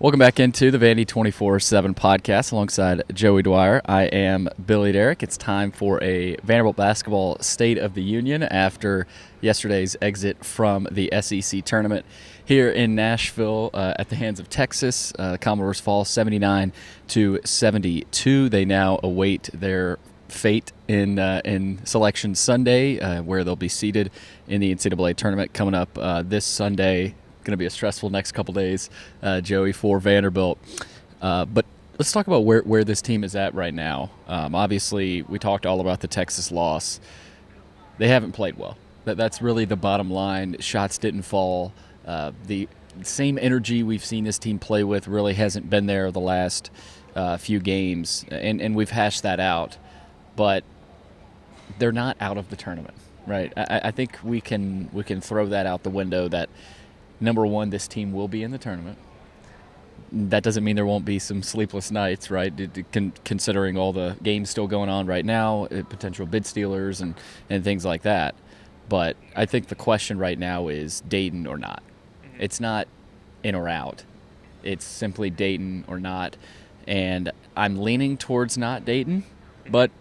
Welcome back into the Vandy 24/7 podcast alongside Joey Dwyer. I am Billy Derrick. It's time for a Vanderbilt basketball State of the Union after yesterday's exit from the SEC tournament here in Nashville at the hands of Texas. Commodores fall 79-72. They now await their fate in Selection Sunday, where they'll be seated in the NCAA Tournament coming up this Sunday. Going to be a stressful next couple days, Joey, for Vanderbilt. But let's talk about where this team is at right now. Obviously, we talked all about the Texas loss. They haven't played well. That's really the bottom line. Shots didn't fall. The same energy we've seen this team play with really hasn't been there the last few games, and we've hashed that out. But they're not out of the tournament, right? I think we can throw that out the window that – number one, this team will be in the tournament. That doesn't mean there won't be some sleepless nights, right? Considering all the games still going on right now, potential bid stealers and things like that. But I think the question right now is Dayton or not. It's not in or out. It's simply Dayton or not. And I'm leaning towards not Dayton, but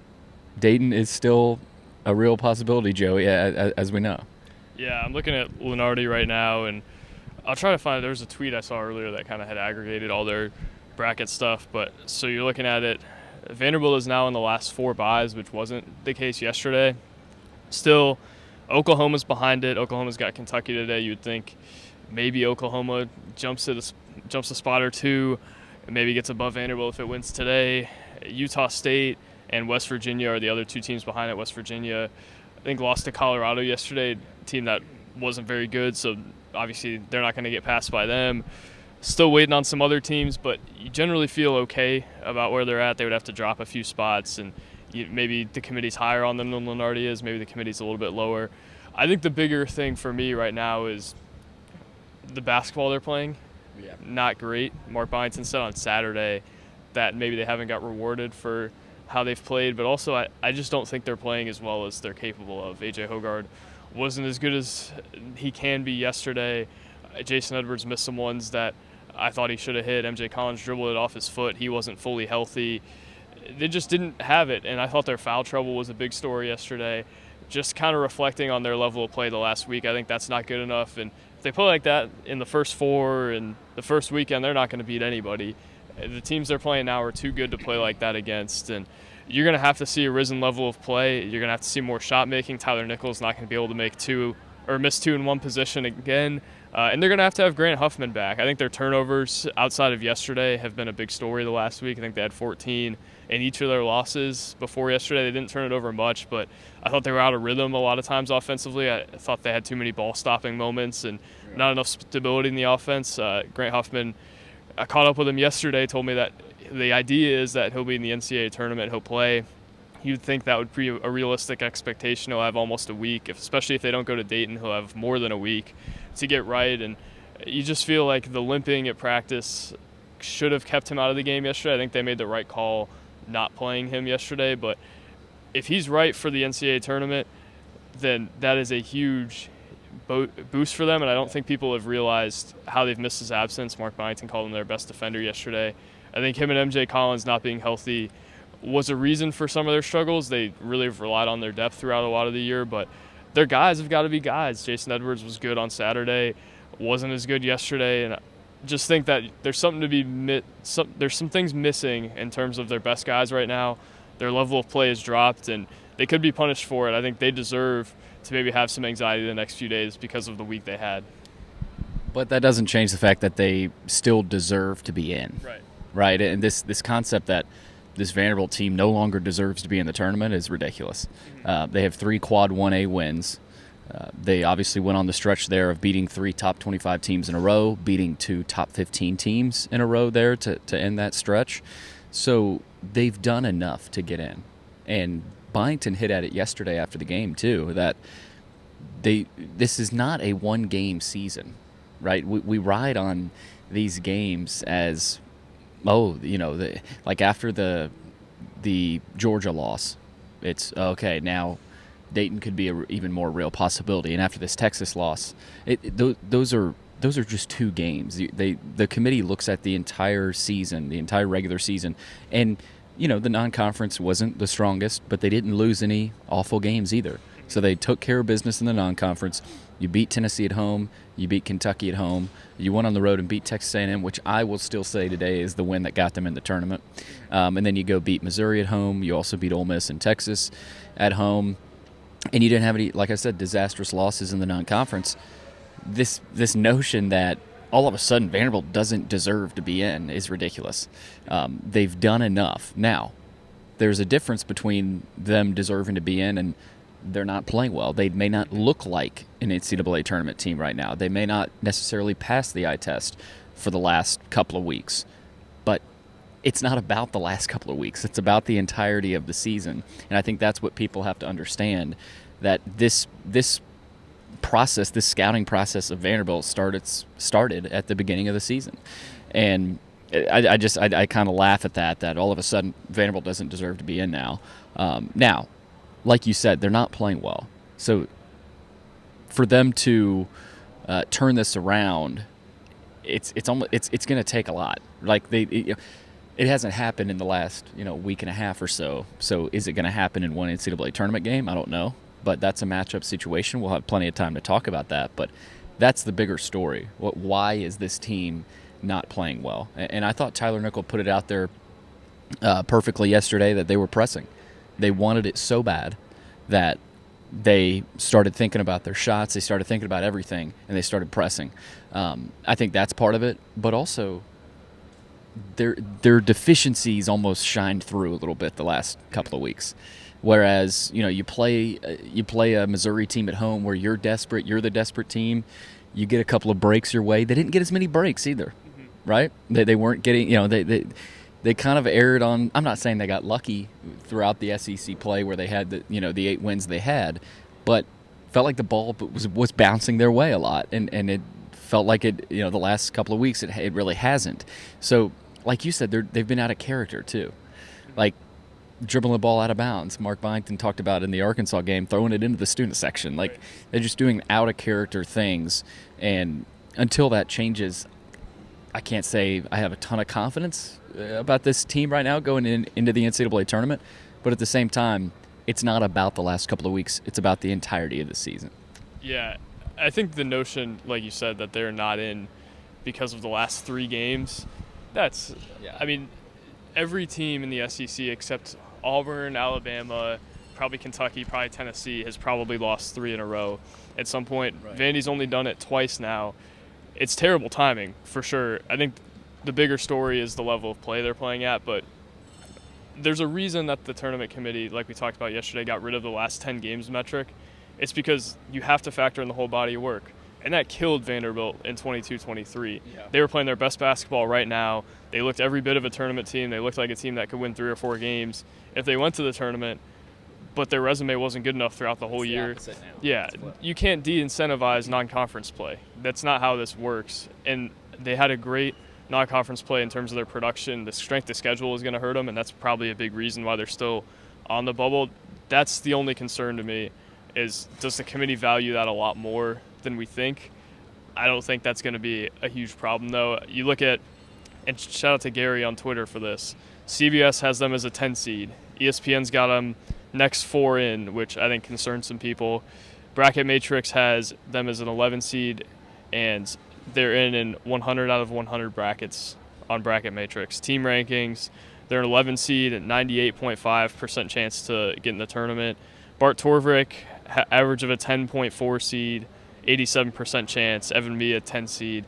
Dayton is still a real possibility, Joey, as we know. Yeah, I'm looking at Lunardi right now, and I'll try to find – there was a tweet I saw earlier that kind of had aggregated all their bracket stuff. But so you're looking at it, Vanderbilt is now in the last 4 buys, which wasn't the case yesterday. Still, Oklahoma's behind it. Oklahoma's got Kentucky today. You'd think maybe Oklahoma jumps a spot or two and maybe gets above Vanderbilt if it wins today. Utah State and West Virginia are the other 2 teams behind it. West Virginia, I think, lost to Colorado yesterday, a team that wasn't very good, so obviously they're not going to get passed by them. Still waiting on some other teams, but you generally feel okay about where they're at. They would have to drop a few spots, and maybe the committee's higher on them than Lunardi is. Maybe the committee's a little bit lower. I think the bigger thing for me right now is the basketball they're playing. Yeah. Not great. Mark Byington said on Saturday that maybe they haven't got rewarded for how they've played, but also I just don't think they're playing as well as they're capable of. A.J. Hoggard wasn't as good as he can be yesterday. Jason Edwards missed some ones that I thought he should have hit. MJ Collins dribbled it off his foot. He wasn't fully healthy. They just didn't have it, and I thought their foul trouble was a big story yesterday. Just kind of reflecting on their level of play the last week, I think that's not good enough. And if they play like that in the first 4 and the first weekend, they're not going to beat anybody. The teams they're playing now are too good to play like that against, and you're going to have to see a risen level of play. You're going to have to see more shot making. Tyler Nichols not going to be able to make 2 or miss 2 in one position again. And they're going to have Grant Huffman back. I think their turnovers outside of yesterday have been a big story the last week. I think they had 14 in each of their losses before yesterday. They didn't turn it over much, but I thought they were out of rhythm a lot of times offensively. I thought they had too many ball-stopping moments and not enough stability in the offense. Grant Huffman, I caught up with him yesterday, told me that the idea is that he'll be in the NCAA tournament. He'll play. You'd think that would be a realistic expectation. He'll have almost a week, especially if they don't go to Dayton. He'll have more than a week to get right. And you just feel like the limping at practice should have kept him out of the game yesterday. I think they made the right call not playing him yesterday. But if he's right for the NCAA tournament, then that is a huge boost for them. And I don't think people have realized how they've missed his absence. Mark Byington called him their best defender yesterday. I think him and MJ Collins not being healthy was a reason for some of their struggles. They really have relied on their depth throughout a lot of the year, but their guys have got to be guys. Jason Edwards was good on Saturday, wasn't as good yesterday, and I just think that there's something to be there's some things missing in terms of their best guys right now. Their level of play has dropped, and they could be punished for it. I think they deserve to maybe have some anxiety the next few days because of the week they had. But that doesn't change the fact that they still deserve to be in. Right, and this concept that this Vanderbilt team no longer deserves to be in the tournament is ridiculous. They have 3 quad 1A wins. They obviously went on the stretch there of beating 3 top 25 teams in a row, beating 2 top 15 teams in a row there to end that stretch. So they've done enough to get in. And Byington hit at it yesterday after the game too, that this is not a one-game season, right? We ride on these games as – like after the Georgia loss, it's okay, now Dayton could be an even more real possibility. And after this Texas loss, those are those are just 2 games. The committee looks at the entire season, the entire regular season, and the non-conference wasn't the strongest, but they didn't lose any awful games either. So they took care of business in the non-conference. You beat Tennessee at home. You beat Kentucky at home. You went on the road and beat Texas A&M, which I will still say today is the win that got them in the tournament. And then you go beat Missouri at home. You also beat Ole Miss and Texas at home. And you didn't have any, like I said, disastrous losses in the non-conference. This notion that all of a sudden Vanderbilt doesn't deserve to be in is ridiculous. They've done enough. Now, there's a difference between them deserving to be in and they're not playing well. They may not look like an NCAA tournament team right now. They may not necessarily pass the eye test for the last couple of weeks. But it's not about the last couple of weeks. It's about the entirety of the season. And I think that's what people have to understand, that this process, this scouting process of Vanderbilt started at the beginning of the season. And I kind of laugh at that all of a sudden Vanderbilt doesn't deserve to be in now. Now, like you said, they're not playing well. So for them to turn this around, it's going to take a lot. Like it hasn't happened in the last week and a half or so. So is it going to happen in one NCAA tournament game? I don't know. But that's a matchup situation. We'll have plenty of time to talk about that. But that's the bigger story. Why is this team not playing well? And I thought Tyler Nickel put it out there perfectly yesterday that they were pressing. They wanted it so bad that they started thinking about their shots. They started thinking about everything, and they started pressing. I think that's part of it. But also, their deficiencies almost shined through a little bit the last couple of weeks. Whereas you play a Missouri team at home where you're desperate, you're the desperate team. You get a couple of breaks your way. They didn't get as many breaks either, right? They weren't getting they kind of erred on. I'm not saying they got lucky throughout the SEC play where they had the 8 wins they had, but felt like the ball was bouncing their way a lot, and it felt like it the last couple of weeks it really hasn't. So like you said, they've been out of character too, like dribbling the ball out of bounds. Mark Byington talked about in the Arkansas game, throwing it into the student section. Like they're just doing out of character things, and until that changes, I can't say I have a ton of confidence about this team right now going into the NCAA tournament. But at the same time, it's not about the last couple of weeks. It's about the entirety of the season. Yeah, I think the notion, like you said, that they're not in because of the last 3 games, I mean, every team in the SEC except Auburn, Alabama, probably Kentucky, probably Tennessee has probably lost 3 in a row at some point. Right. Vandy's only done it twice now. It's terrible timing, for sure. I think the bigger story is the level of play they're playing at, but there's a reason that the tournament committee, like we talked about yesterday, got rid of the last 10 games metric. It's because you have to factor in the whole body of work. And that killed Vanderbilt in 22-23. Yeah. They were playing their best basketball right now. They looked every bit of a tournament team. They looked like a team that could win 3 or 4 games if they went to the tournament, but their resume wasn't good enough throughout the whole year. Yeah, you can't de-incentivize non-conference play. That's not how this works. And they had a great non-conference play in terms of their production. The strength of schedule is going to hurt them, and that's probably a big reason why they're still on the bubble. That's the only concern to me, is does the committee value that a lot more than we think? I don't think that's going to be a huge problem, though. You look at, and shout out to Gary on Twitter for this, CBS has them as a 10 seed. ESPN's got them next 4 in, which I think concerns some people. Bracket Matrix has them as an 11 seed, and they're in 100 out of 100 brackets on Bracket Matrix. Team rankings, they're an 11 seed at 98.5% chance to get in the tournament. Bart Torvik, average of a 10.4 seed, 87% chance. Evan Mee, a 10 seed.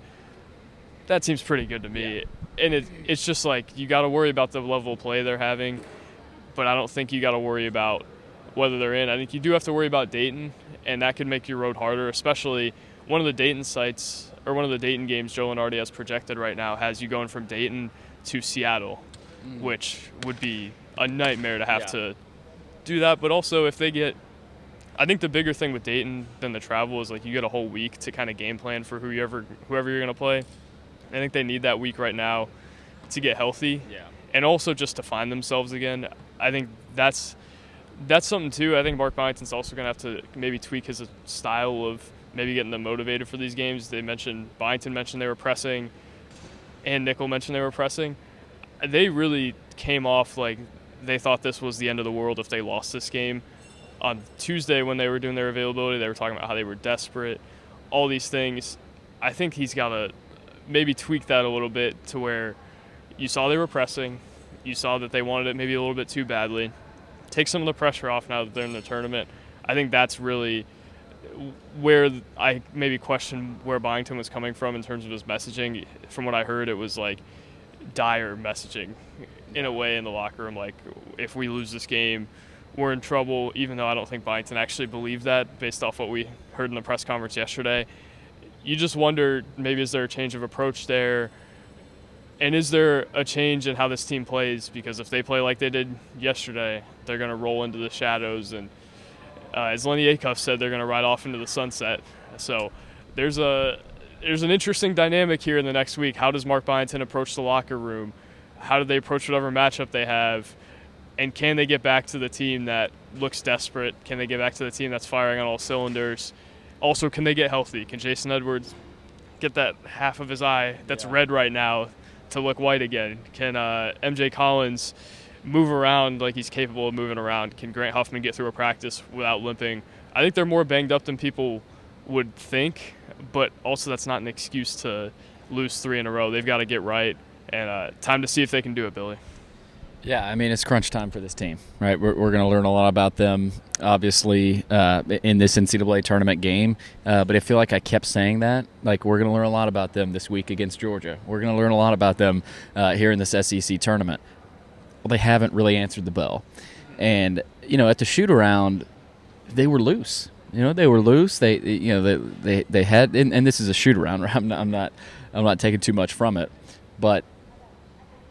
That seems pretty good to me. Yeah. And it's just like you got to worry about the level of play they're having, but I don't think you got to worry about whether they're in. I think you do have to worry about Dayton, and that could make your road harder, especially one of the Dayton sites, or one of the Dayton games Joe Lenardi has projected right now has you going from Dayton to Seattle, which would be a nightmare to have to do that. But also if they get, I think the bigger thing with Dayton than the travel is like you get a whole week to kind of game plan for whoever you're going to play. I think they need that week right now to get healthy, and also just to find themselves again. I think that's something too. I think Mark Byington's also going to have to maybe tweak his style of maybe getting them motivated for these games. Byington mentioned they were pressing, and Nickel mentioned they were pressing. They really came off like they thought this was the end of the world if they lost this game. On Tuesday when they were doing their availability, they were talking about how they were desperate, all these things. I think he's got to maybe tweak that a little bit to where you saw they were pressing, you saw that they wanted it maybe a little bit too badly. Take some of the pressure off now that they're in the tournament. I think that's really where I maybe question where Byington was coming from in terms of his messaging. From what I heard, it was like dire messaging in a way in the locker room, like if we lose this game, we're in trouble, even though I don't think Byington actually believed that based off what we heard in the press conference yesterday. You just wonder, maybe is there a change of approach there? And is there a change in how this team plays? Because if they play like they did yesterday, they're going to roll into the shadows. And as Lenny Acuff said, they're going to ride off into the sunset. So there's an interesting dynamic here in the next week. How does Mark Byington approach the locker room? How do they approach whatever matchup they have? And can they get back to the team that looks desperate? Can they get back to the team that's firing on all cylinders? Also, can they get healthy? Can Jason Edwards get that half of his eye that's red right now to look white again? Can MJ Collins move around like he's capable of moving around? Can Grant Huffman get through a practice without limping? I think they're more banged up than people would think, but also that's not an excuse to lose 3 in a row. They've got to get right, and time to see if they can do it, Billy. Yeah, I mean, it's crunch time for this team, right? We're going to learn a lot about them, obviously, in this NCAA tournament game. But I feel like I kept saying that. Like, we're going to learn a lot about them this week against Georgia. We're going to learn a lot about them here in this SEC tournament. Well, they haven't really answered the bell. And, at the shoot-around, they were loose. They were loose. They had, and this is a shoot-around, right? I'm not taking too much from it. But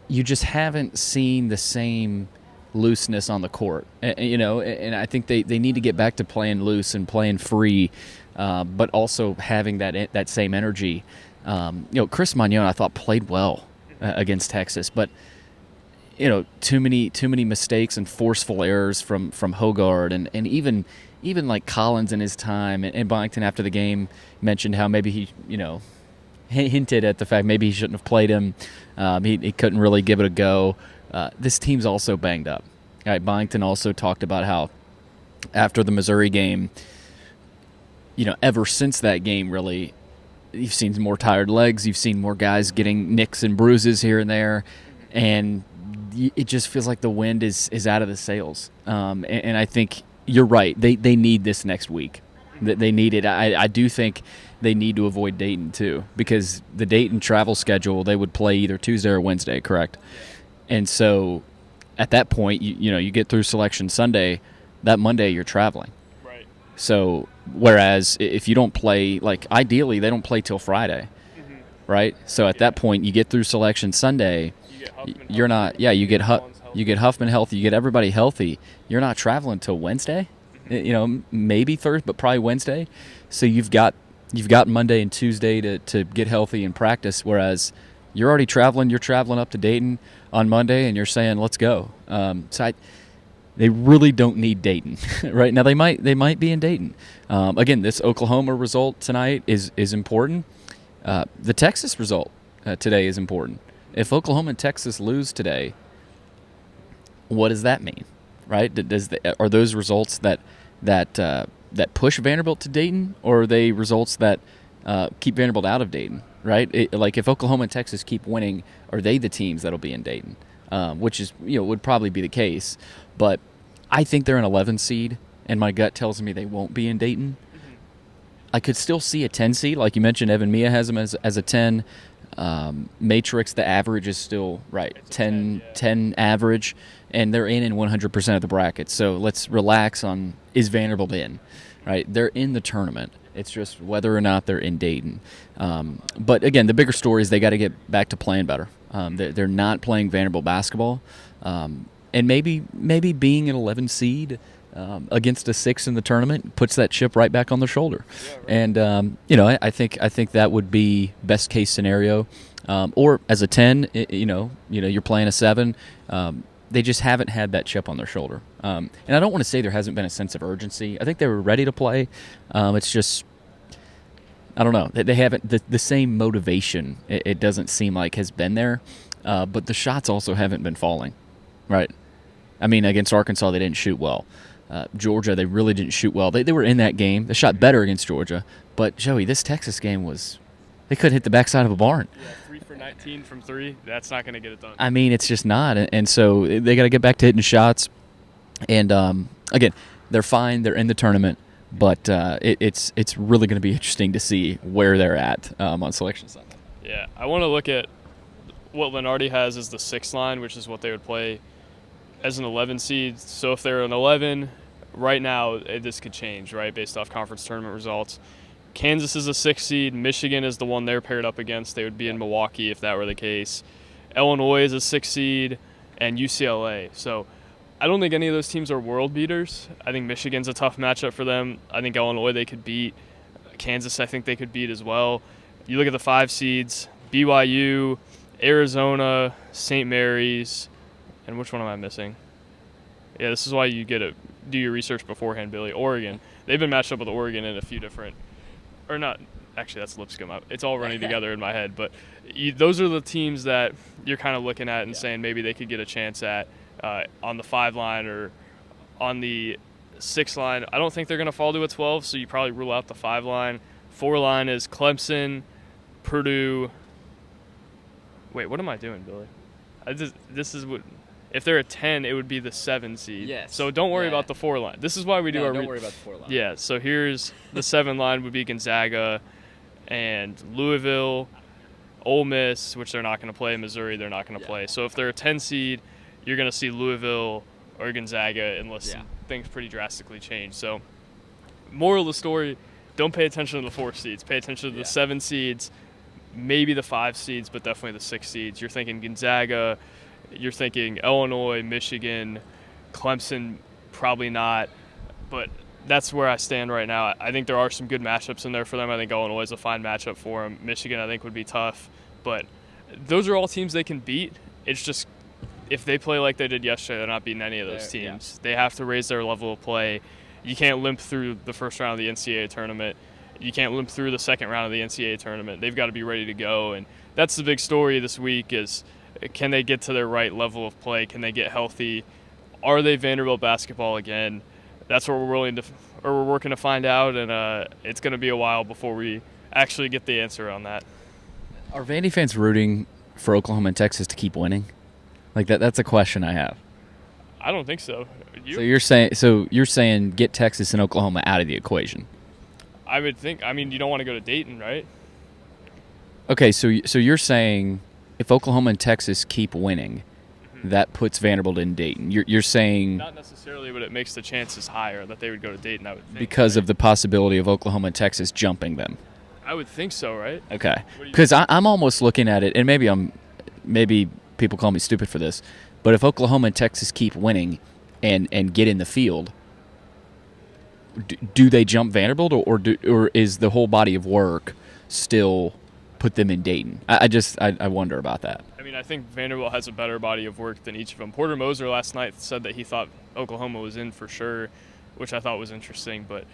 you just haven't seen the same looseness on the court, and I think they need to get back to playing loose and playing free, but also having that same energy. Chris Magnon, I thought, played well against Texas, but too many mistakes and forceful errors from Hogard, and even like Collins in his time, and Byington after the game mentioned how maybe he hinted at the fact maybe he shouldn't have played him. He couldn't really give it a go. This team's also banged up. Right, Byington also talked about how after the Missouri game, ever since that game, really, you've seen more tired legs. You've seen more guys getting nicks and bruises here and there, and it just feels like the wind is out of the sails. And I think you're right. They need this next week. They need it. I do think they need to avoid Dayton too, because the Dayton travel schedule, they would play either Tuesday or Wednesday, correct? And so at that point, you get through Selection Sunday, that Monday you're traveling. Right. So whereas if you don't play, like ideally they don't play till Friday, right? So at that point you get through Selection Sunday, you're not. Yeah, you get Huffman healthy, you get everybody healthy. You're not traveling till Wednesday. Maybe Thursday, but probably Wednesday. So you've got Monday and Tuesday to get healthy and practice, whereas you're already traveling. You're traveling up to Dayton on Monday, and you're saying, let's go. They really don't need Dayton. Right now they might be in Dayton. Again, this Oklahoma result tonight is important. The Texas result today is important. If Oklahoma and Texas lose today, what does that mean? Right? Are those results that push Vanderbilt to Dayton, or are they results that keep Vanderbilt out of Dayton? Right? Like if Oklahoma and Texas keep winning, are they the teams that'll be in Dayton? Which is would probably be the case, but I think they're an 11 seed, and my gut tells me they won't be in Dayton. I could still see a 10 seed, like you mentioned. Evan Mia has them as a 10. Matrix, the average is still right 10 average, and they're in 100% of the bracket. So let's relax on, is Vanderbilt in? Right, they're in the tournament. It's just whether or not they're in Dayton. But again, the bigger story is they got to get back to playing better. They're not playing Vanderbilt basketball, and maybe being an 11 seed against a 6 in the tournament puts that chip right back on their shoulder. Yeah, right. And I think that would be best case scenario. Or as a 10, you're playing a 7. They just haven't had that chip on their shoulder. And I don't want to say there hasn't been a sense of urgency. I think they were ready to play. It's just I don't know. They haven't the same motivation. It doesn't seem like has been there, but the shots also haven't been falling, right? I mean, against Arkansas, they didn't shoot well. Georgia, they really didn't shoot well. They were in that game. They shot better against Georgia. But, Joey, this Texas game was – they couldn't hit the backside of a barn. Yeah, 3 for 19 from 3. That's not going to get it done. I mean, it's just not. And so they got to get back to hitting shots. And, again, they're fine. They're in the tournament. But it's really going to be interesting to see where they're at on Selection Sunday. Yeah, I want to look at what Lenardi has as the 6th line, which is what they would play as an 11 seed. So if they're an 11, right now this could change, right, based off conference tournament results. Kansas is a 6 seed. Michigan is the one they're paired up against. They would be in Milwaukee if that were the case. Illinois is a 6 seed, and UCLA. So I don't think any of those teams are world beaters. I think Michigan's a tough matchup for them. I think Illinois they could beat. Kansas I think they could beat as well. You look at the 5 seeds, BYU, Arizona, St. Mary's, and which one am I missing? Yeah, this is why you do your research beforehand, Billy. Oregon. They've been matched up with Oregon in a few different – or not – actually, that's Lipscomb. It's all running together in my head. But those are the teams that you're kind of looking at and saying maybe they could get a chance at on the 5 line or on the 6 line. I don't think they're going to fall to a 12, so you probably rule out the 5 line. 4 line is Clemson, Purdue. Wait, what am I doing, Billy? This is what – if they're a 10, it would be the 7 seed. Yes. So don't worry about the 4 line. This is why we do our – don't worry about the 4 line. Yeah, so here's the 7 line would be Gonzaga and Louisville, Ole Miss, which they're not going to play. Missouri, they're not going to play. So if they're a 10 seed, you're going to see Louisville or Gonzaga unless things pretty drastically change. So moral of the story, don't pay attention to the 4 seeds. Pay attention to the 7 seeds, maybe the 5 seeds, but definitely the 6 seeds. You're thinking Gonzaga – you're thinking Illinois, Michigan, Clemson, probably not. But that's where I stand right now. I think there are some good matchups in there for them. I think Illinois is a fine matchup for them. Michigan, I think, would be tough. But those are all teams they can beat. It's just if they play like they did yesterday, they're not beating any of those teams. They have to raise their level of play. You can't limp through the first round of the NCAA tournament. You can't limp through the second round of the NCAA tournament. They've got to be ready to go. And that's the big story this week is – can they get to their right level of play? Can they get healthy? Are they Vanderbilt basketball again? That's what we're working to find out, and it's going to be a while before we actually get the answer on that. Are Vandy fans rooting for Oklahoma and Texas to keep winning? Like that's a question I have. I don't think so. So you're saying get Texas and Oklahoma out of the equation? I would think. I mean, you don't want to go to Dayton, right? Okay, so you're saying if Oklahoma and Texas keep winning, that puts Vanderbilt in Dayton. You're saying not necessarily, but it makes the chances higher that they would go to Dayton. I would think because of the possibility of Oklahoma and Texas jumping them. I would think so, right? Okay, because I'm almost looking at it, and maybe people call me stupid for this, but if Oklahoma and Texas keep winning and get in the field, do they jump Vanderbilt, or is the whole body of work still put them in Dayton? I wonder about that. I mean, I think Vanderbilt has a better body of work than each of them. Porter Moser last night said that he thought Oklahoma was in for sure, which I thought was interesting. But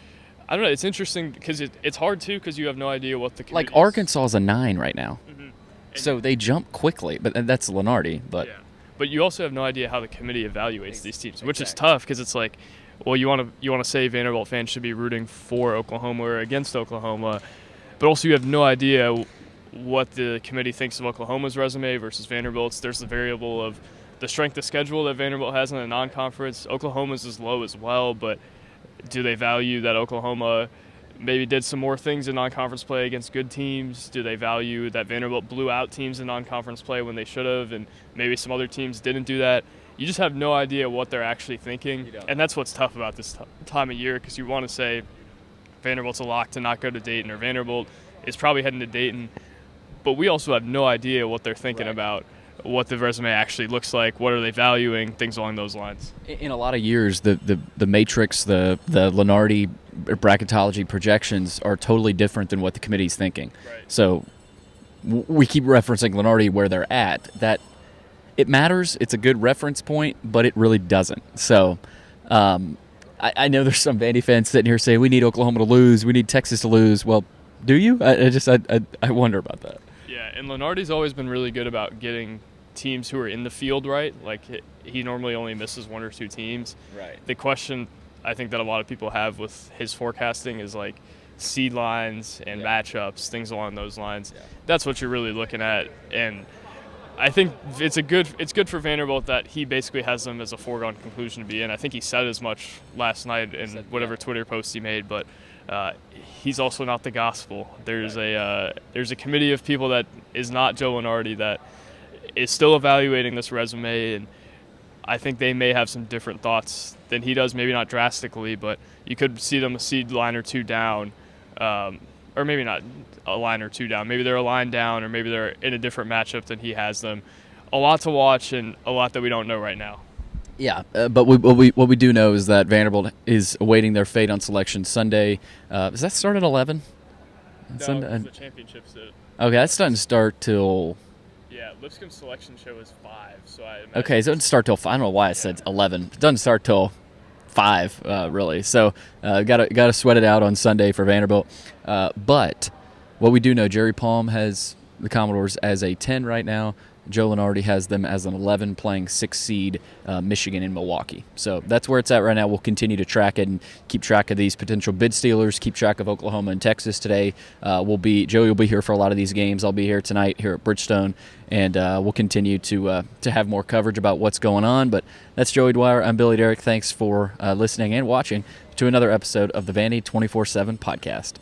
I don't know. It's interesting because it's hard, too, because you have no idea what the committee – like Arkansas is a 9 right now. Mm-hmm. So they jump quickly, but that's Lenardi. But you also have no idea how the committee evaluates these teams, which is tough because it's like, well, you want to say Vanderbilt fans should be rooting for Oklahoma or against Oklahoma, but also you have no idea what the committee thinks of Oklahoma's resume versus Vanderbilt's. There's the variable of the strength of schedule that Vanderbilt has in a non-conference. Oklahoma's is low as well, but do they value that Oklahoma maybe did some more things in non-conference play against good teams? Do they value that Vanderbilt blew out teams in non-conference play when they should have, and maybe some other teams didn't do that? You just have no idea what they're actually thinking, and that's what's tough about this time of year because you want to say Vanderbilt's a lock to not go to Dayton or Vanderbilt is probably heading to Dayton, but we also have no idea what they're thinking about, what the resume actually looks like, what are they valuing, things along those lines. In a lot of years, the matrix, the Lenardi bracketology projections are totally different than what the committee's thinking. Right. So we keep referencing Lenardi where they're at. That it matters. It's a good reference point, but it really doesn't. So I know there's some Vandy fans sitting here saying we need Oklahoma to lose, we need Texas to lose. Well, Do you? I wonder about that. Yeah, and Lenardi's always been really good about getting teams who are in the field right. Like, he normally only misses one or two teams. Right. The question I think that a lot of people have with his forecasting is like seed lines and matchups, things along those lines. Yeah. That's what you're really looking at, and I think it's good for Vanderbilt that he basically has them as a foregone conclusion to be in. I think he said as much last night in whatever Twitter post he made, but he's also not the gospel. There's a committee of people that is not Joe Lunardi that is still evaluating this resume, and I think they may have some different thoughts than he does. Maybe not drastically, but you could see them a seed line or two down, or maybe not a line or two down. Maybe they're a line down, or maybe they're in a different matchup than he has them. A lot to watch and a lot that we don't know right now. Yeah, but what we do know is that Vanderbilt is awaiting their fate on Selection Sunday. Does that start at 11? No, the championships. Okay, that doesn't start till. Yeah, Lipscomb's selection show is 5, so I imagine. Okay, so it doesn't start till 5. I don't know why I said 11. It doesn't start till 5, really. So gotta sweat it out on Sunday for Vanderbilt. But what we do know, Jerry Palm has the Commodores as a 10 right now. Joe Lunardi has them as an 11, playing 6 seed Michigan in Milwaukee. So that's where it's at right now. We'll continue to track it and keep track of these potential bid stealers, keep track of Oklahoma and Texas today. Joey will be here for a lot of these games. I'll be here tonight here at Bridgestone, and we'll continue to have more coverage about what's going on. But that's Joey Dwyer. I'm Billy Derrick. Thanks for listening and watching to another episode of the Vandy 24/7 podcast.